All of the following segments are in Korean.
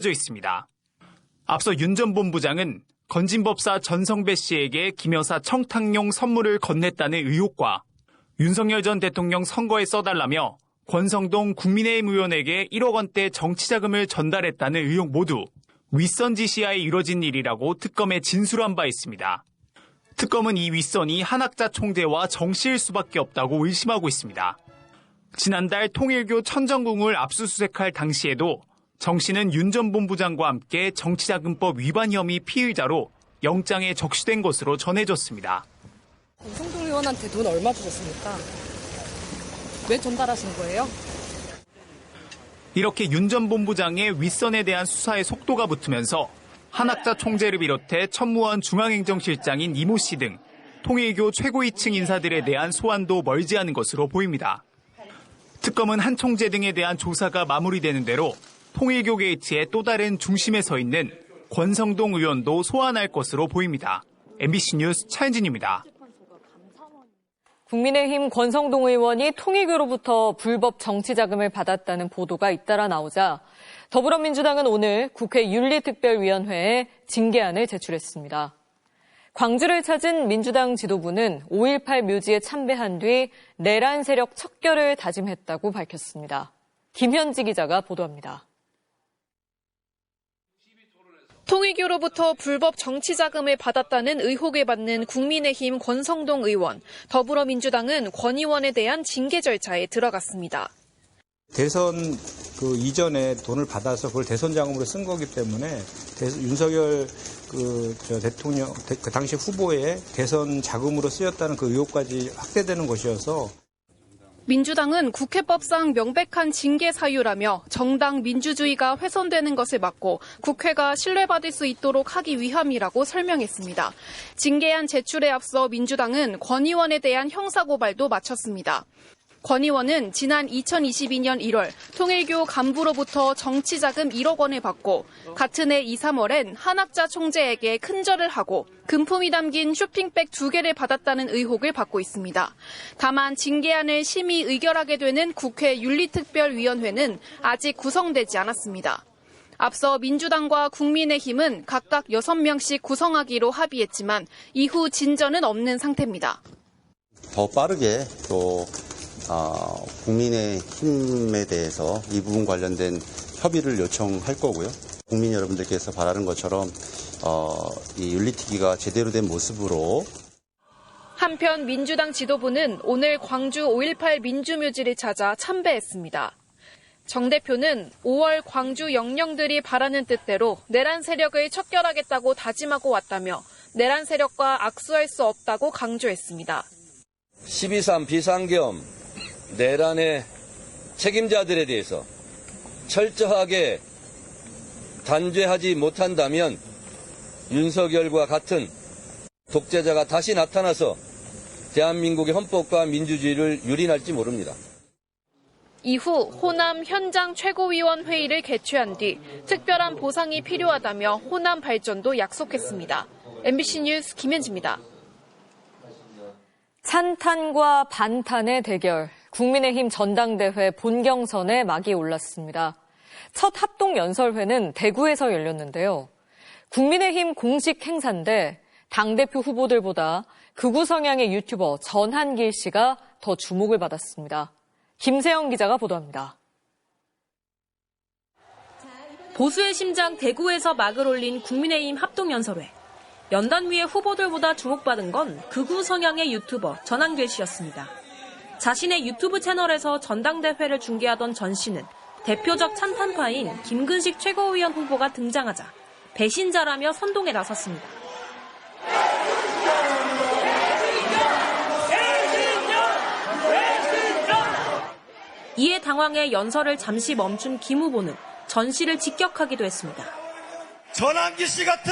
있습니다. 앞서 윤 전 본부장은 건진법사 전성배 씨에게 김 여사 청탁용 선물을 건넸다는 의혹과 윤석열 전 대통령 선거에 써달라며 권성동 국민의힘 의원에게 1억 원대 정치자금을 전달했다는 의혹 모두 윗선 지시하에 이뤄진 일이라고 특검에 진술한 바 있습니다. 특검은 이 윗선이 한학자 총재와 정 씨일 수밖에 없다고 의심하고 있습니다. 지난달 통일교 천정궁을 압수수색할 당시에도 정 씨는 윤 전 본부장과 함께 정치자금법 위반 혐의 피의자로 영장에 적시된 것으로 전해졌습니다. 권성동 의원한테 돈 얼마 주셨습니까? 왜 전달하신 거예요? 이렇게 윤 전 본부장의 윗선에 대한 수사의 속도가 붙으면서 한학자 총재를 비롯해 천무원 중앙행정실장인 이모 씨 등 통일교 최고위층 인사들에 대한 소환도 멀지 않은 것으로 보입니다. 특검은 한 총재 등에 대한 조사가 마무리되는 대로 통일교 게이트의 또 다른 중심에 서 있는 권성동 의원도 소환할 것으로 보입니다. MBC 뉴스 차현진입니다. 국민의힘 권성동 의원이 통일교로부터 불법 정치자금을 받았다는 보도가 잇따라 나오자 더불어민주당은 오늘 국회 윤리특별위원회에 징계안을 제출했습니다. 광주를 찾은 민주당 지도부는 5.18 묘지에 참배한 뒤 내란 세력 척결을 다짐했다고 밝혔습니다. 김현지 기자가 보도합니다. 통일교로부터 불법 정치자금을 받았다는 의혹을 받는 국민의힘 권성동 의원, 더불어민주당은 권 의원에 대한 징계 절차에 들어갔습니다. 대선 이전에 돈을 받아서 그걸 대선 자금으로 쓴 거기 때문에 윤석열 대통령 그 당시 후보의 대선 자금으로 쓰였다는 그 의혹까지 확대되는 것이어서 민주당은 국회법상 명백한 징계 사유라며 정당 민주주의가 훼손되는 것을 막고 국회가 신뢰받을 수 있도록 하기 위함이라고 설명했습니다. 징계안 제출에 앞서 민주당은 권 의원에 대한 형사고발도 마쳤습니다. 권 의원은 지난 2022년 1월 통일교 간부로부터 정치자금 1억 원을 받고 같은 해 2, 3월엔 한학자 총재에게 큰절을 하고 금품이 담긴 쇼핑백 2개를 받았다는 의혹을 받고 있습니다. 다만 징계안을 심의 의결하게 되는 국회 윤리특별위원회는 아직 구성되지 않았습니다. 앞서 민주당과 국민의힘은 각각 6명씩 구성하기로 합의했지만 이후 진전은 없는 상태입니다. 더 빠르게 또 국민의힘에 대해서 이 부분 관련된 협의를 요청할 거고요. 국민 여러분들께서 바라는 것처럼 이 윤리특위가 제대로 된 모습으로. 한편 민주당 지도부는 오늘 광주 5.18 민주묘지를 찾아 참배했습니다. 정 대표는 5월 광주 영령들이 바라는 뜻대로 내란 세력을 척결하겠다고 다짐하고 왔다며 내란 세력과 악수할 수 없다고 강조했습니다. 12.3 비상겸 내란의 책임자들에 대해서 철저하게 단죄하지 못한다면 윤석열과 같은 독재자가 다시 나타나서 대한민국의 헌법과 민주주의를 유린할지 모릅니다. 이후 호남 현장 최고위원 회의를 개최한 뒤 특별한 보상이 필요하다며 호남 발전도 약속했습니다. MBC 뉴스 김현지입니다. 찬탄과 반탄의 대결. 국민의힘 전당대회 본경선에 막이 올랐습니다. 첫 합동연설회는 대구에서 열렸는데요. 국민의힘 공식 행사인데 당대표 후보들보다 극우 성향의 유튜버 전한길 씨가 더 주목을 받았습니다. 김세영 기자가 보도합니다. 보수의 심장 대구에서 막을 올린 국민의힘 합동연설회. 연단위의 후보들보다 주목받은 건 극우 성향의 유튜버 전한길 씨였습니다. 자신의 유튜브 채널에서 전당대회를 중계하던 전 씨는 대표적 찬탄파인 김근식 최고위원 후보가 등장하자 배신자라며 선동에 나섰습니다. 이에 당황해 연설을 잠시 멈춘 김 후보는 전 씨를 직격하기도 했습니다. 전한기 씨 같은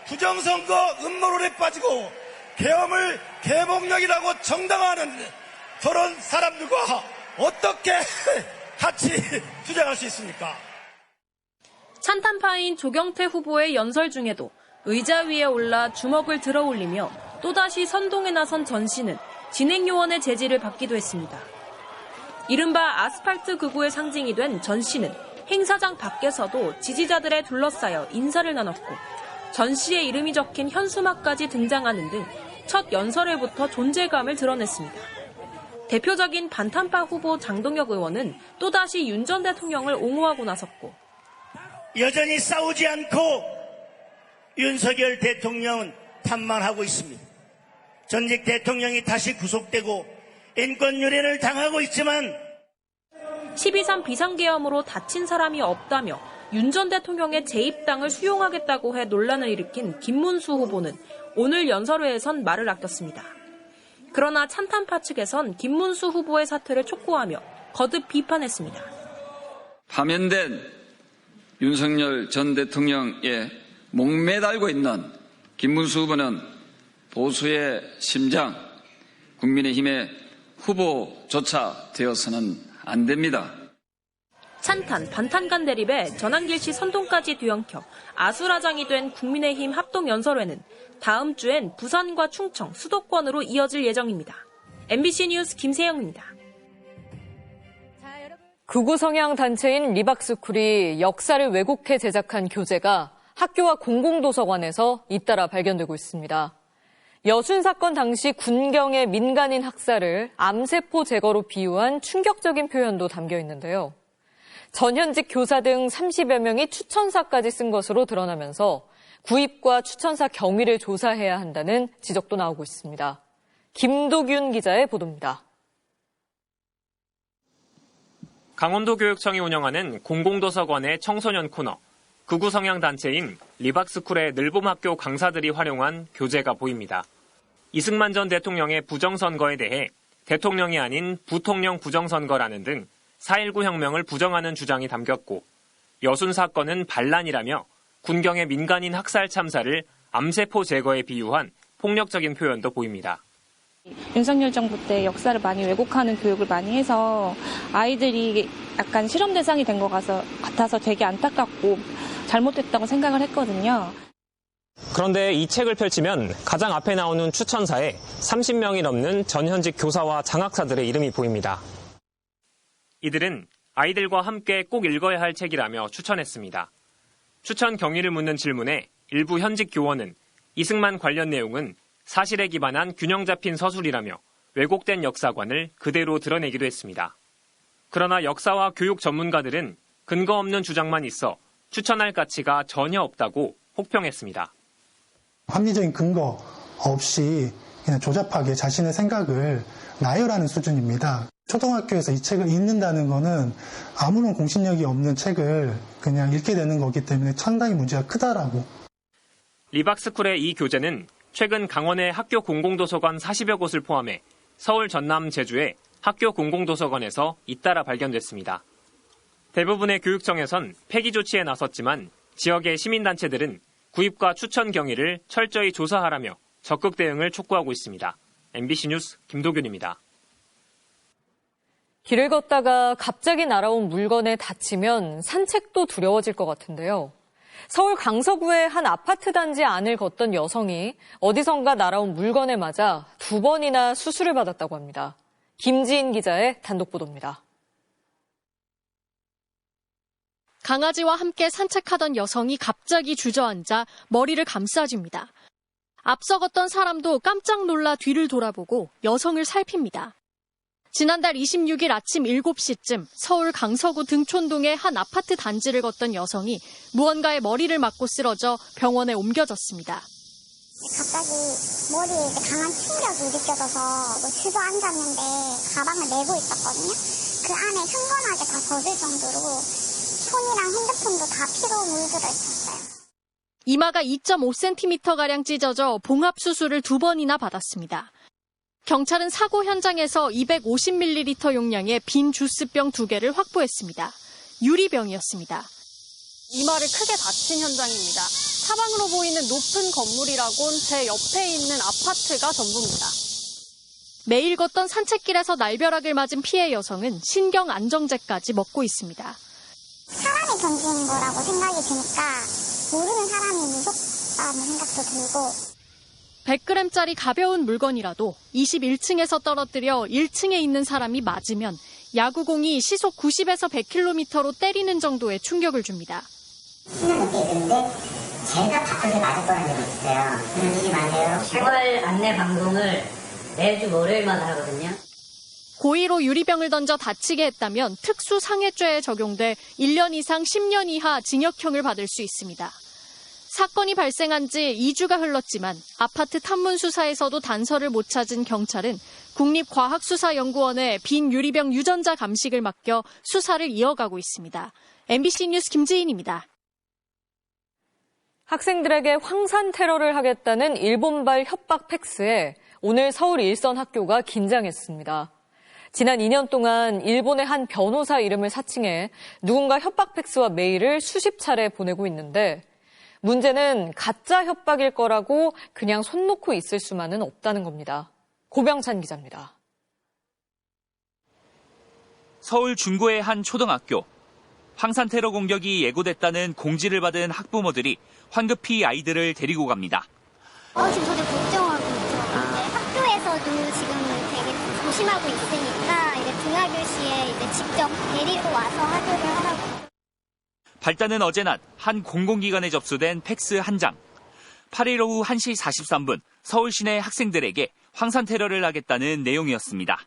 부정선거 음모론에 빠지고 계엄을 개몽령이라고 정당화하는 저런 사람들과 어떻게 같이 투쟁할 수 있습니까? 찬탄파인 조경태 후보의 연설 중에도 의자 위에 올라 주먹을 들어 올리며 또다시 선동에 나선 전 씨는 진행요원의 제지를 받기도 했습니다. 이른바 아스팔트 극우의 상징이 된 전 씨는 행사장 밖에서도 지지자들에 둘러싸여 인사를 나눴고 전 씨의 이름이 적힌 현수막까지 등장하는 등 첫 연설회부터 존재감을 드러냈습니다. 대표적인 반탄파 후보 장동혁 의원은 또다시 윤 전 대통령을 옹호하고 나섰고 여전히 싸우지 않고 윤석열 대통령은 탓만하고 있습니다. 전직 대통령이 다시 구속되고 인권유린을 당하고 있지만 12.3 비상계엄으로 다친 사람이 없다며 윤 전 대통령의 재입당을 수용하겠다고 해 논란을 일으킨 김문수 후보는 오늘 연설회에선 말을 아꼈습니다. 그러나 찬탄파 측에선 김문수 후보의 사퇴를 촉구하며 거듭 비판했습니다. 파면된 윤석열 전 대통령의 목매달고 있는 김문수 후보는 보수의 심장, 국민의힘의 후보조차 되어서는 안 됩니다. 찬탄, 반탄간 대립에 전환길씨 선동까지 뒤엉켜 아수라장이 된 국민의힘 합동연설회는 다음 주엔 부산과 충청, 수도권으로 이어질 예정입니다. MBC 뉴스 김세영입니다. 극우 성향 단체인 리박스쿨이 역사를 왜곡해 제작한 교재가 학교와 공공도서관에서 잇따라 발견되고 있습니다. 여순 사건 당시 군경의 민간인 학살을 암세포 제거로 비유한 충격적인 표현도 담겨 있는데요. 전현직 교사 등 30여 명이 추천사까지 쓴 것으로 드러나면서 구입과 추천사 경위를 조사해야 한다는 지적도 나오고 있습니다. 김도균 기자의 보도입니다. 강원도교육청이 운영하는 공공도서관의 청소년 코너, 극우 성향 단체인 리박스쿨의 늘봄학교 강사들이 활용한 교재가 보입니다. 이승만 전 대통령의 부정선거에 대해 대통령이 아닌 부통령 부정선거라는 등 4.19 혁명을 부정하는 주장이 담겼고 여순 사건은 반란이라며 군경의 민간인 학살 참사를 암세포 제거에 비유한 폭력적인 표현도 보입니다. 윤석열 정부 때 역사를 많이 왜곡하는 교육을 많이 해서 아이들이 약간 실험 대상이 된 것 같아서 되게 안타깝고 잘못됐다고 생각을 했거든요. 그런데 이 책을 펼치면 가장 앞에 나오는 추천사에 30명이 넘는 전현직 교사와 장학사들의 이름이 보입니다. 이들은 아이들과 함께 꼭 읽어야 할 책이라며 추천했습니다. 추천 경위를 묻는 질문에 일부 현직 교원은 이승만 관련 내용은 사실에 기반한 균형 잡힌 서술이라며 왜곡된 역사관을 그대로 드러내기도 했습니다. 그러나 역사와 교육 전문가들은 근거 없는 주장만 있어 추천할 가치가 전혀 없다고 혹평했습니다. 합리적인 근거 없이 그냥 조잡하게 자신의 생각을 나열하는 수준입니다. 초등학교에서 이 책을 읽는다는 거는 아무런 공신력이 없는 책을 그냥 읽게 되는 거기 때문에 상당히 문제가 크다라고. 리박스쿨의 이 교재는 최근 강원의 학교 공공도서관 40여 곳을 포함해 서울, 전남, 제주의 학교 공공도서관에서 잇따라 발견됐습니다. 대부분의 교육청에선 폐기 조치에 나섰지만 지역의 시민단체들은 구입과 추천 경위를 철저히 조사하라며 적극 대응을 촉구하고 있습니다. MBC 뉴스 김도균입니다. 길을 걷다가 갑자기 날아온 물건에 다치면 산책도 두려워질 것 같은데요. 서울 강서구의 한 아파트 단지 안을 걷던 여성이 어디선가 날아온 물건에 맞아 2번이나 수술을 받았다고 합니다. 김지인 기자의 단독 보도입니다. 강아지와 함께 산책하던 여성이 갑자기 주저앉아 머리를 감싸줍니다. 앞서 걷던 사람도 깜짝 놀라 뒤를 돌아보고 여성을 살핍니다. 지난달 26일 아침 7시쯤 서울 강서구 등촌동의 한 아파트 단지를 걷던 여성이 무언가에 머리를 맞고 쓰러져 병원에 옮겨졌습니다. 갑자기 머리에 강한 충격이 느껴져서 주저앉았는데 가방을 메고 있었거든요. 그 안에 흥건하게 다 젖을 정도로 손이랑 핸드폰도 다 피로 물들어 있었어요. 이마가 2.5cm가량 찢어져 봉합수술을 2번이나 받았습니다. 경찰은 사고 현장에서 250ml 용량의 빈 주스병 2개를 확보했습니다. 유리병이었습니다. 이마를 크게 다친 현장입니다. 사방으로 보이는 높은 건물이라곤 제 옆에 있는 아파트가 전부입니다. 매일 걷던 산책길에서 날벼락을 맞은 피해 여성은 신경 안정제까지 먹고 있습니다. 사람이 던지는 거라고 생각이 드니까 모르는 사람이 무섭다는 생각도 들고 100g짜리 가벼운 물건이라도 21층에서 떨어뜨려 1층에 있는 사람이 맞으면 야구공이 시속 90에서 100km로 때리는 정도의 충격을 줍니다. 10년 넘게 있는데 제가 바쁘게 맞았다는 적이 있어요. 그런 일이 많아요. 생활 안내 방송을 매주 월요일마다 하거든요. 고의로 유리병을 던져 다치게 했다면 특수상해죄에 적용돼 1년 이상 10년 이하 징역형을 받을 수 있습니다. 사건이 발생한 지 2주가 흘렀지만 아파트 탐문 수사에서도 단서를 못 찾은 경찰은 국립과학수사연구원에 빈 유리병 유전자 감식을 맡겨 수사를 이어가고 있습니다. MBC 뉴스 김지인입니다. 학생들에게 황산 테러를 하겠다는 일본발 협박 팩스에 오늘 서울 일선 학교가 긴장했습니다. 지난 2년 동안 일본의 한 변호사 이름을 사칭해 누군가 협박 팩스와 메일을 수십 차례 보내고 있는데 문제는 가짜 협박일 거라고 그냥 손 놓고 있을 수만은 없다는 겁니다. 고병찬 기자입니다. 서울 중구의 한 초등학교. 황산 테러 공격이 예고됐다는 공지를 받은 학부모들이 황급히 아이들을 데리고 갑니다. 지금 저도 걱정하고 있죠. 학교에서도 지금 되게 조심하고 있으니까 이제 등하교시에 이제 직접 데리고 와서 하교를 하라고. 발단은 어제 낮 한 공공기관에 접수된 팩스 한 장. 8일 오후 1시 43분 서울 시내 학생들에게 황산 테러를 하겠다는 내용이었습니다.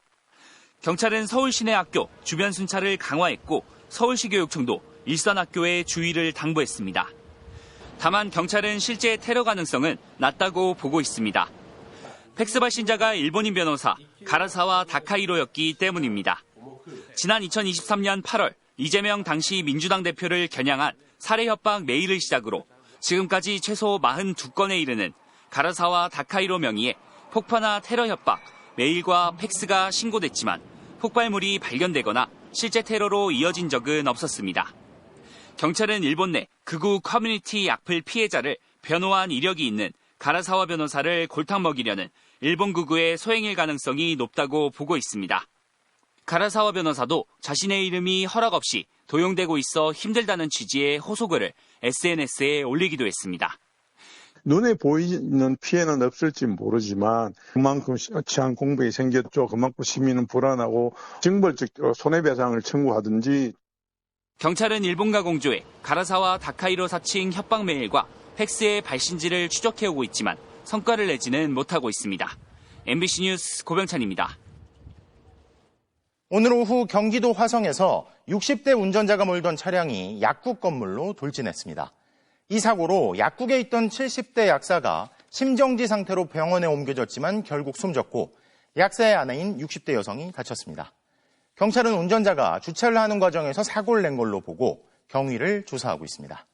경찰은 서울 시내 학교 주변 순찰을 강화했고 서울시교육청도 일선 학교에 주의를 당부했습니다. 다만 경찰은 실제 테러 가능성은 낮다고 보고 있습니다. 팩스 발신자가 일본인 변호사 가라사와 다카이로였기 때문입니다. 지난 2023년 8월 이재명 당시 민주당 대표를 겨냥한 살해 협박 메일을 시작으로 지금까지 최소 42건에 이르는 가라사와 다카이로 명의의 폭파나 테러 협박, 메일과 팩스가 신고됐지만 폭발물이 발견되거나 실제 테러로 이어진 적은 없었습니다. 경찰은 일본 내 극우 커뮤니티 악플 피해자를 변호한 이력이 있는 가라사와 변호사를 골탕 먹이려는 일본 극우의 소행일 가능성이 높다고 보고 있습니다. 가라사와 변호사도 자신의 이름이 허락 없이 도용되고 있어 힘들다는 취지의 호소글을 SNS에 올리기도 했습니다. 눈에 보이는 피해는 없을지 모르지만 그만큼 치안 공백이 생겼죠. 그만큼 시민은 불안하고 징벌적 손해배상을 청구하든지. 경찰은 일본과 공조해 가라사와 다카이로 사칭 협박 메일과 팩스의 발신지를 추적해오고 있지만 성과를 내지는 못하고 있습니다. MBC 뉴스 고병찬입니다. 오늘 오후 경기도 화성에서 60대 운전자가 몰던 차량이 약국 건물로 돌진했습니다. 이 사고로 약국에 있던 70대 약사가 심정지 상태로 병원에 옮겨졌지만 결국 숨졌고 약사의 아내인 60대 여성이 다쳤습니다. 경찰은 운전자가 주차를 하는 과정에서 사고를 낸 걸로 보고 경위를 조사하고 있습니다.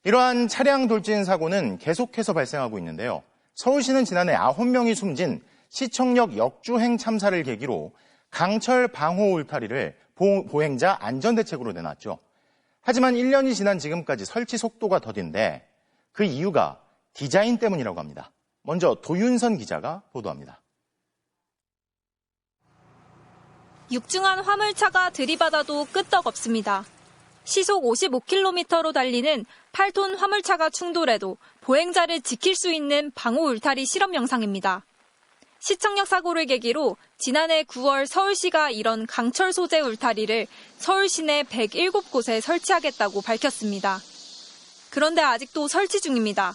이러한 차량 돌진 사고는 계속해서 발생하고 있는데요. 서울시는 지난해 9명이 숨진 시청역 역주행 참사를 계기로 강철 방호 울타리를 보행자 안전대책으로 내놨죠. 하지만 1년이 지난 지금까지 설치 속도가 더딘데 그 이유가 디자인 때문이라고 합니다. 먼저 도윤선 기자가 보도합니다. 육중한 화물차가 들이받아도 끄떡없습니다. 시속 55km로 달리는 8톤 화물차가 충돌해도 보행자를 지킬 수 있는 방호 울타리 실험 영상입니다. 시청역 사고를 계기로 지난해 9월 서울시가 이런 강철 소재 울타리를 서울 시내 107곳에 설치하겠다고 밝혔습니다. 그런데 아직도 설치 중입니다.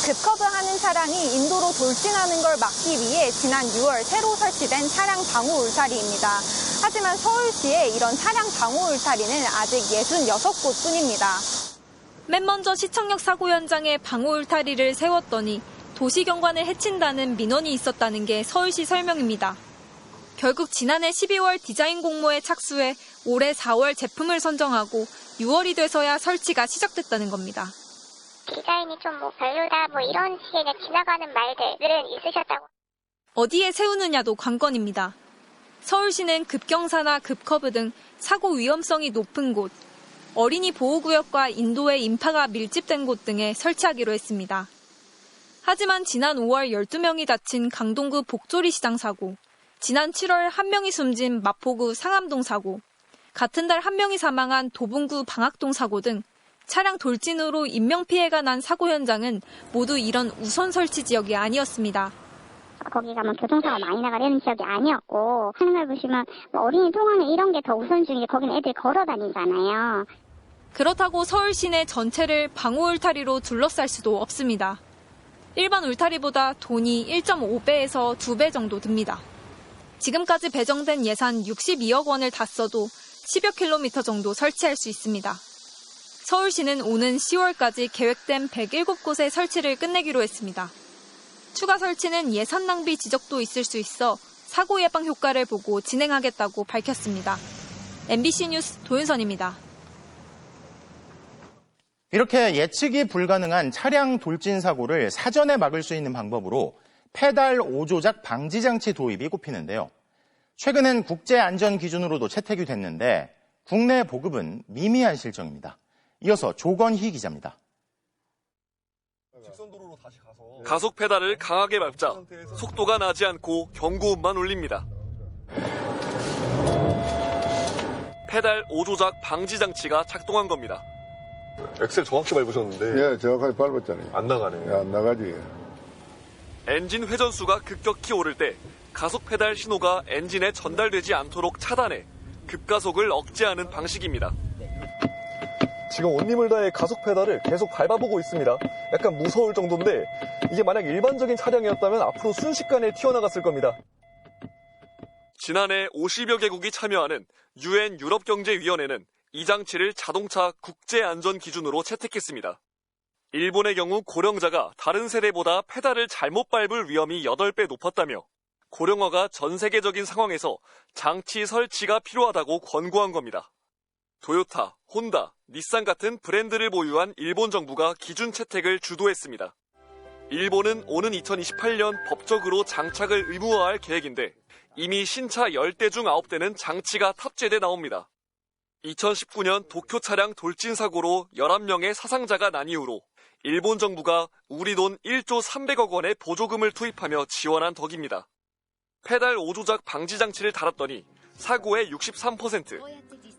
급커브하는 차량이 인도로 돌진하는 걸 막기 위해 지난 6월 새로 설치된 차량 방호 울타리입니다. 하지만 서울시에 이런 차량 방호 울타리는 아직 66곳뿐입니다. 맨 먼저 시청역 사고 현장에 방호 울타리를 세웠더니 도시경관을 해친다는 민원이 있었다는 게 서울시 설명입니다. 결국 지난해 12월 디자인 공모에 착수해 올해 4월 제품을 선정하고 6월이 돼서야 설치가 시작됐다는 겁니다. 디자인이 좀 별로다 이런 식의 지나가는 말들은 있으셨다고. 어디에 세우느냐도 관건입니다. 서울시는 급경사나 급커브 등 사고 위험성이 높은 곳, 어린이 보호구역과 인도의 인파가 밀집된 곳 등에 설치하기로 했습니다. 하지만 지난 5월 12명이 다친 강동구 복조리 시장 사고, 지난 7월 1명이 숨진 마포구 상암동 사고, 같은 달 1명이 사망한 도봉구 방학동 사고 등 차량 돌진으로 인명피해가 난 사고 현장은 모두 이런 우선 설치 지역이 아니었습니다. 거기가 뭐 교통사고 많이 나가려는 지역이 아니었고 하는 걸 보시면 뭐 어린이 통학로 이런 게 더 우선순위에 거기는 애들이 걸어 다니잖아요. 그렇다고 서울 시내 전체를 방호 울타리로 둘러쌀 수도 없습니다. 일반 울타리보다 돈이 1.5배에서 2배 정도 듭니다. 지금까지 배정된 예산 62억 원을 다 써도 10여 킬로미터 정도 설치할 수 있습니다. 서울시는 오는 10월까지 계획된 107곳의 설치를 끝내기로 했습니다. 추가 설치는 예산 낭비 지적도 있을 수 있어 사고 예방 효과를 보고 진행하겠다고 밝혔습니다. MBC 뉴스 도윤선입니다. 이렇게 예측이 불가능한 차량 돌진 사고를 사전에 막을 수 있는 방법으로 페달 오조작 방지 장치 도입이 꼽히는데요. 최근엔 국제 안전 기준으로도 채택이 됐는데 국내 보급은 미미한 실정입니다. 이어서 조건희 기자입니다. 가속 페달을 강하게 밟자 속도가 나지 않고 경고음만 울립니다. 페달 오조작 방지 장치가 작동한 겁니다. 엑셀 정확히 밟으셨는데. 예, 정확하게 밟았잖아요. 안 나가네. 예, 안 나가지. 엔진 회전수가 급격히 오를 때 가속 페달 신호가 엔진에 전달되지 않도록 차단해 급가속을 억제하는 방식입니다. 지금 온 힘을 다해 가속 페달을 계속 밟아보고 있습니다. 약간 무서울 정도인데 이게 만약 일반적인 차량이었다면 앞으로 순식간에 튀어나갔을 겁니다. 지난해 50여 개국이 참여하는 UN 유럽경제위원회는 이 장치를 자동차 국제안전 기준으로 채택했습니다. 일본의 경우 고령자가 다른 세대보다 페달을 잘못 밟을 위험이 8배 높았다며 고령화가 전 세계적인 상황에서 장치 설치가 필요하다고 권고한 겁니다. 토요타, 혼다, 닛산 같은 브랜드를 보유한 일본 정부가 기준 채택을 주도했습니다. 일본은 오는 2028년 법적으로 장착을 의무화할 계획인데 이미 신차 10대 중 9대는 장치가 탑재돼 나옵니다. 2019년 도쿄 차량 돌진 사고로 11명의 사상자가 난 이후로 일본 정부가 우리 돈 1조 300억 원의 보조금을 투입하며 지원한 덕입니다. 페달 오조작 방지 장치를 달았더니 사고의 63%,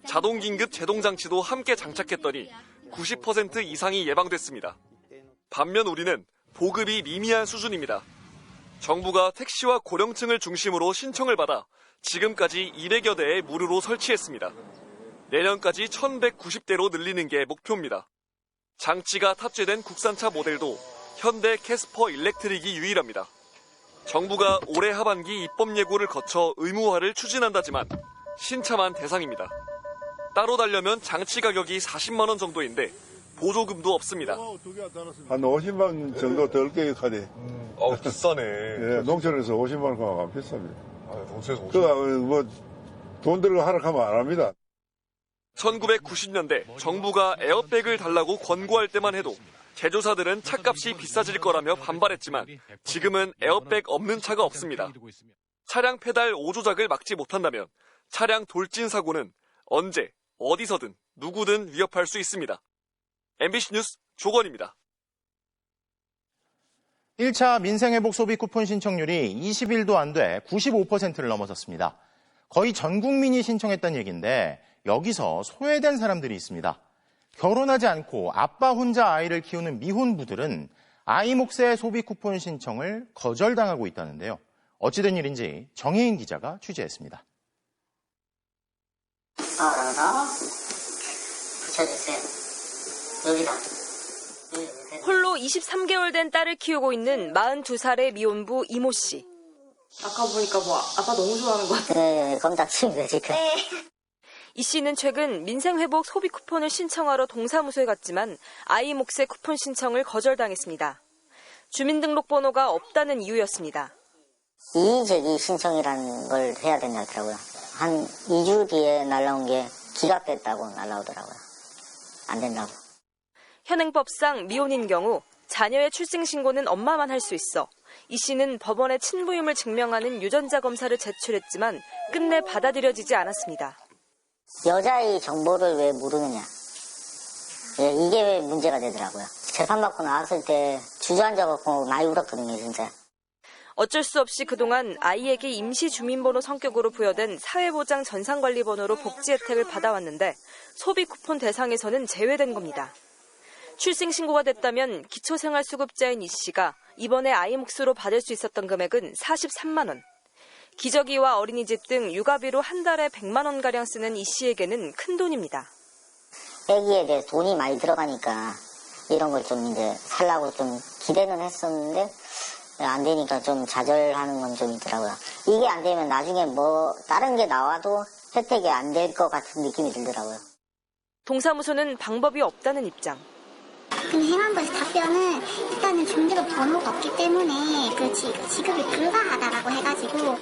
자동 긴급 제동 장치도 함께 장착했더니 90% 이상이 예방됐습니다. 반면 우리는 보급이 미미한 수준입니다. 정부가 택시와 고령층을 중심으로 신청을 받아 지금까지 200여 대의 무료로 설치했습니다. 내년까지 1190대로 늘리는 게 목표입니다. 장치가 탑재된 국산차 모델도 현대 캐스퍼 일렉트릭이 유일합니다. 정부가 올해 하반기 입법 예고를 거쳐 의무화를 추진한다지만 신차만 대상입니다. 따로 달려면 장치 가격이 40만 원 정도인데 보조금도 없습니다. 한 50만 원 정도 덜 계획하대. 비싸네. 예, 농촌에서 50만 원 가면 안 비쌉니다. 농촌에서 50만 원. 돈 들고 하락하면 안 합니다. 1990년대 정부가 에어백을 달라고 권고할 때만 해도 제조사들은 차값이 비싸질 거라며 반발했지만 지금은 에어백 없는 차가 없습니다. 차량 페달 오조작을 막지 못한다면 차량 돌진 사고는 언제, 어디서든 누구든 위협할 수 있습니다. MBC 뉴스 조건입니다. 1차 민생회복 소비 쿠폰 신청률이 20일도 안 돼 95%를 넘어섰습니다. 거의 전 국민이 신청했던 얘기인데 여기서 소외된 사람들이 있습니다. 결혼하지 않고 아빠 혼자 아이를 키우는 미혼부들은 아이 몫의 소비 쿠폰 신청을 거절당하고 있다는데요. 어찌된 일인지 정혜인 기자가 취재했습니다. 붙여주세요. 여기다. 홀로 23개월 된 딸을 키우고 있는 42살의 미혼부 이모 씨. 아까 보니까 아빠 너무 좋아하는 것 같아요. 네, 껌딱지입니다, 지금. 네. 이 씨는 최근 민생회복 소비 쿠폰을 신청하러 동사무소에 갔지만 아이 몫의 쿠폰 신청을 거절당했습니다. 주민등록번호가 없다는 이유였습니다. 이의제기 신청이라는 걸 해야 된다더라고요. 한 2주 뒤에 날라온 게 기각됐다고 날라오더라고요. 안 된다고. 현행법상 미혼인 경우 자녀의 출생신고는 엄마만 할 수 있어 이 씨는 법원에 친부임을 증명하는 유전자 검사를 제출했지만 끝내 받아들여지지 않았습니다. 여자의 정보를 왜 모르느냐. 이게 왜 문제가 되더라고요. 재판받고 나왔을 때 주저앉아갖고 많이 울었거든요, 진짜. 어쩔 수 없이 그동안 아이에게 임시 주민번호 성격으로 부여된 사회보장 전산관리번호로 복지 혜택을 받아왔는데 소비 쿠폰 대상에서는 제외된 겁니다. 출생신고가 됐다면 기초생활수급자인 이 씨가 이번에 아이 몫으로 받을 수 있었던 금액은 43만 원. 기저귀와 어린이집 등 육아비로 한 달에 100만 원가량 쓰는 이 씨에게는 큰 돈입니다. 애기에 대해 돈이 많이 들어가니까 이런 걸 좀 이제 살라고 좀 기대는 했었는데 안 되니까 좀 좌절하는 건 좀 있더라고요. 이게 안 되면 나중에 뭐 다른 게 나와도 혜택이 안 될 것 같은 느낌이 들더라고요. 동사무소는 방법이 없다는 입장. 근데 행안부에서 답변은 일단은 중대급 번호가 없기 때문에 그 지급이 불가하다라고 해가지고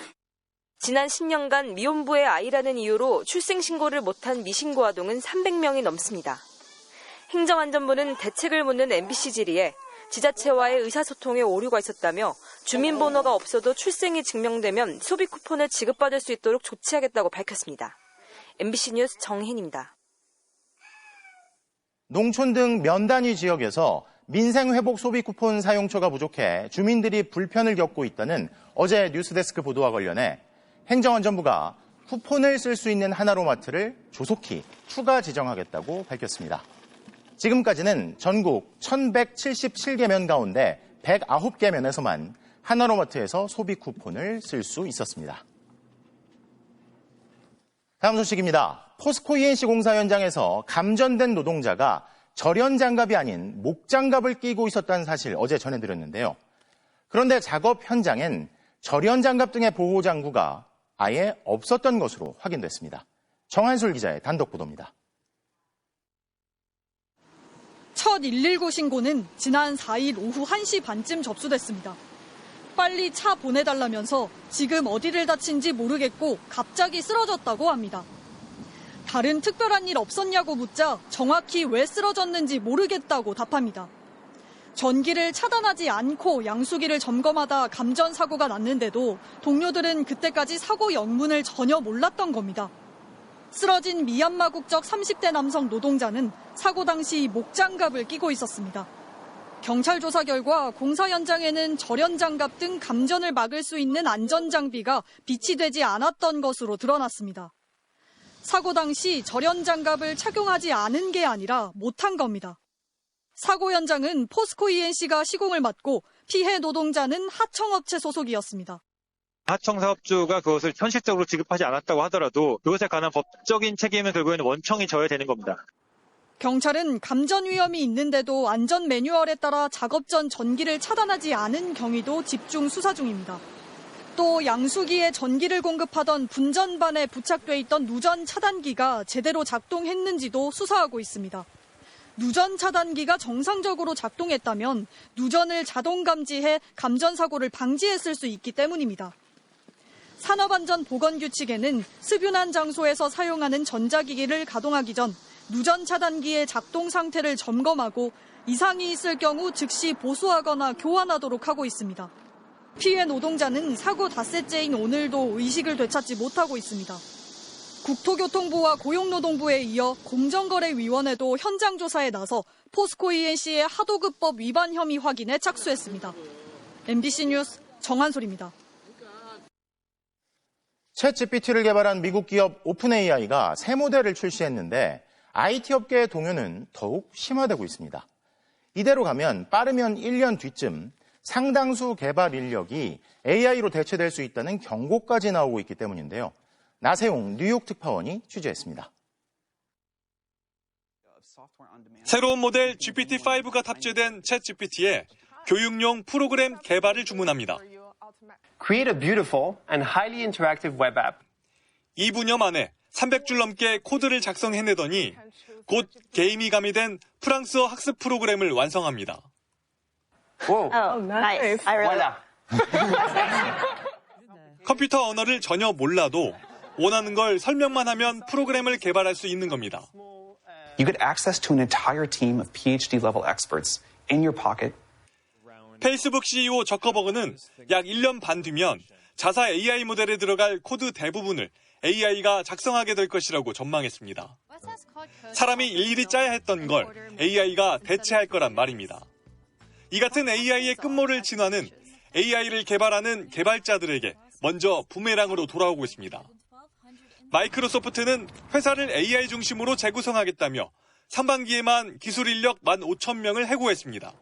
지난 10년간 미혼부의 아이라는 이유로 출생신고를 못한 미신고 아동은 300명이 넘습니다. 행정안전부는 대책을 묻는 MBC 질의에 지자체와의 의사소통에 오류가 있었다며 주민번호가 없어도 출생이 증명되면 소비 쿠폰을 지급받을 수 있도록 조치하겠다고 밝혔습니다. MBC 뉴스 정혜인입니다. 농촌 등 면 단위 지역에서 민생회복 소비 쿠폰 사용처가 부족해 주민들이 불편을 겪고 있다는 어제 뉴스데스크 보도와 관련해 행정안전부가 쿠폰을 쓸 수 있는 하나로마트를 조속히 추가 지정하겠다고 밝혔습니다. 지금까지는 전국 1177개 면 가운데 109개 면에서만 하나로마트에서 소비 쿠폰을 쓸 수 있었습니다. 다음 소식입니다. 포스코 ENC 공사 현장에서 감전된 노동자가 절연 장갑이 아닌 목장갑을 끼고 있었다는 사실 어제 전해드렸는데요. 그런데 작업 현장엔 절연 장갑 등의 보호 장구가 아예 없었던 것으로 확인됐습니다. 정한솔 기자의 단독 보도입니다. 첫 119 신고는 지난 4일 오후 1시 반쯤 접수됐습니다. 빨리 차 보내달라면서 지금 어디를 다친지 모르겠고 갑자기 쓰러졌다고 합니다. 다른 특별한 일 없었냐고 묻자 정확히 왜 쓰러졌는지 모르겠다고 답합니다. 전기를 차단하지 않고 양수기를 점검하다 감전 사고가 났는데도 동료들은 그때까지 사고 영문을 전혀 몰랐던 겁니다. 쓰러진 미얀마 국적 30대 남성 노동자는 사고 당시 목장갑을 끼고 있었습니다. 경찰 조사 결과 공사 현장에는 절연장갑 등 감전을 막을 수 있는 안전장비가 비치되지 않았던 것으로 드러났습니다. 사고 당시 절연장갑을 착용하지 않은 게 아니라 못한 겁니다. 사고 현장은 포스코 ENC가 시공을 맡고 피해 노동자는 하청업체 소속이었습니다. 하청 사업주가 그것을 현실적으로 지급하지 않았다고 하더라도 그것에 관한 법적인 책임은 결국에는 원청이 져야 되는 겁니다. 경찰은 감전 위험이 있는데도 안전 매뉴얼에 따라 작업 전 전기를 차단하지 않은 경위도 집중 수사 중입니다. 또 양수기에 전기를 공급하던 분전반에 부착돼 있던 누전 차단기가 제대로 작동했는지도 수사하고 있습니다. 누전 차단기가 정상적으로 작동했다면 누전을 자동 감지해 감전 사고를 방지했을 수 있기 때문입니다. 산업안전보건규칙에는 습윤한 장소에서 사용하는 전자기기를 가동하기 전 누전 차단기의 작동 상태를 점검하고 이상이 있을 경우 즉시 보수하거나 교환하도록 하고 있습니다. 피해 노동자는 사고 닷새째인 오늘도 의식을 되찾지 못하고 있습니다. 국토교통부와 고용노동부에 이어 공정거래위원회도 현장 조사에 나서 포스코 ENC의 하도급법 위반 혐의 확인에 착수했습니다. MBC 뉴스 정한솔입니다. 챗GPT를 개발한 미국 기업 오픈AI가 새 모델을 출시했는데 IT 업계의 동요는 더욱 심화되고 있습니다. 이대로 가면 빠르면 1년 뒤쯤 상당수 개발 인력이 AI로 대체될 수 있다는 경고까지 나오고 있기 때문인데요. 나세용 뉴욕 특파원이 취재했습니다. 새로운 모델 GPT-5가 탑재된 챗GPT에 교육용 프로그램 개발을 주문합니다. Create a beautiful and highly interactive web app. 2분여 만에 300줄 넘게 코드를 작성해내더니 곧 게임이 가미된 프랑스어 학습 프로그램을 완성합니다. Whoa. Oh, nice. I really 컴퓨터 언어를 전혀 몰라도 원하는 걸 설명만 하면 프로그램을 개발할 수 있는 겁니다. You get access to an entire team of PhD-level experts in your pocket. 페이스북 CEO 저커버그는 약 1년 반 뒤면 자사 AI 모델에 들어갈 코드 대부분을 AI가 작성하게 될 것이라고 전망했습니다. 사람이 일일이 짜야 했던 걸 AI가 대체할 거란 말입니다. 이 같은 AI의 끝모를 진화는 AI를 개발하는 개발자들에게 먼저 부메랑으로 돌아오고 있습니다. 마이크로소프트는 회사를 AI 중심으로 재구성하겠다며 상반기에만 기술 인력 15,000명을 해고했습니다.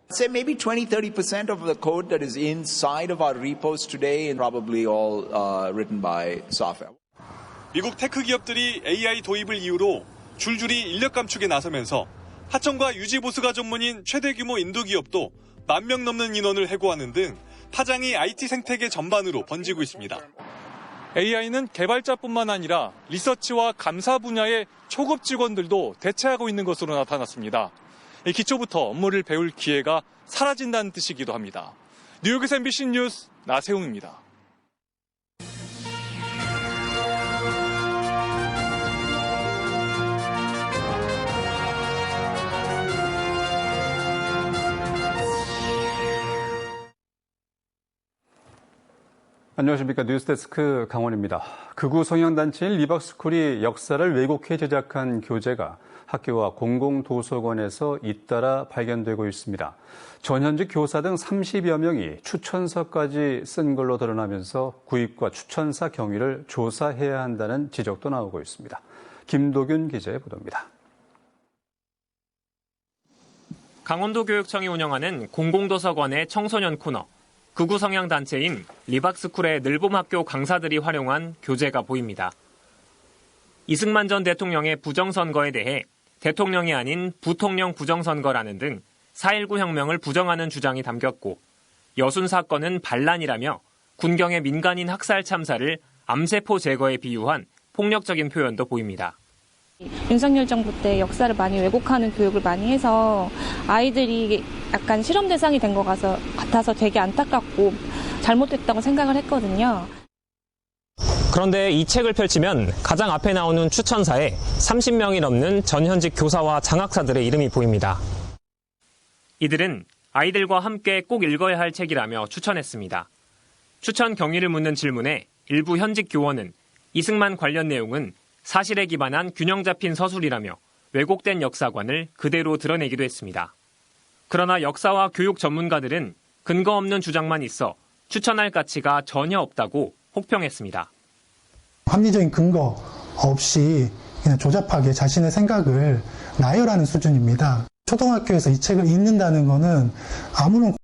Say maybe 20-30% of the code that is inside of our repos today and probably all written by software. 미국 테크 기업들이 AI 도입을 이유로 줄줄이 인력 감축에 나서면서 하청과 유지 보수가 전문인 최대 규모 인도 기업도 10,000명 넘는 인원을 해고하는 등 파장이 IT 생태계 전반으로 번지고 있습니다. AI는 개발자뿐만 아니라 리서치와 감사 분야의 초급 직원들도 대체하고 있는 것으로 나타났습니다. 기초부터 업무를 배울 기회가 사라진다는 뜻이기도 합니다. 뉴욕에서 MBC 뉴스 나세웅입니다. 안녕하십니까. 뉴스데스크 강원입니다. 극우 성향단체인 리박스쿨이 역사를 왜곡해 제작한 교재가 학교와 공공도서관에서 잇따라 발견되고 있습니다. 전현직 교사 등 30여 명이 추천서까지 쓴 걸로 드러나면서 구입과 추천사 경위를 조사해야 한다는 지적도 나오고 있습니다. 김도균 기자의 보도입니다. 강원도교육청이 운영하는 공공도서관의 청소년 코너, 극우 성향 단체인 리박스쿨의 늘봄학교 강사들이 활용한 교재가 보입니다. 이승만 전 대통령의 부정선거에 대해 대통령이 아닌 부통령 부정선거라는 등 4.19 혁명을 부정하는 주장이 담겼고, 여순 사건은 반란이라며 군경의 민간인 학살 참사를 암세포 제거에 비유한 폭력적인 표현도 보입니다. 윤석열 정부 때 역사를 많이 왜곡하는 교육을 많이 해서 아이들이 약간 실험 대상이 된 것 같아서 되게 안타깝고 잘못됐다고 생각을 했거든요. 그런데 이 책을 펼치면 가장 앞에 나오는 추천사에 30명이 넘는 전현직 교사와 장학사들의 이름이 보입니다. 이들은 아이들과 함께 꼭 읽어야 할 책이라며 추천했습니다. 추천 경위를 묻는 질문에 일부 현직 교원은 이승만 관련 내용은 사실에 기반한 균형 잡힌 서술이라며 왜곡된 역사관을 그대로 드러내기도 했습니다. 그러나 역사와 교육 전문가들은 근거 없는 주장만 있어 추천할 가치가 전혀 없다고 혹평했습니다. 합리적인 근거 없이 그냥 조잡하게 자신의 생각을 나열하는 수준입니다. 초등학교에서 이 책을 읽는다는 거는 아무런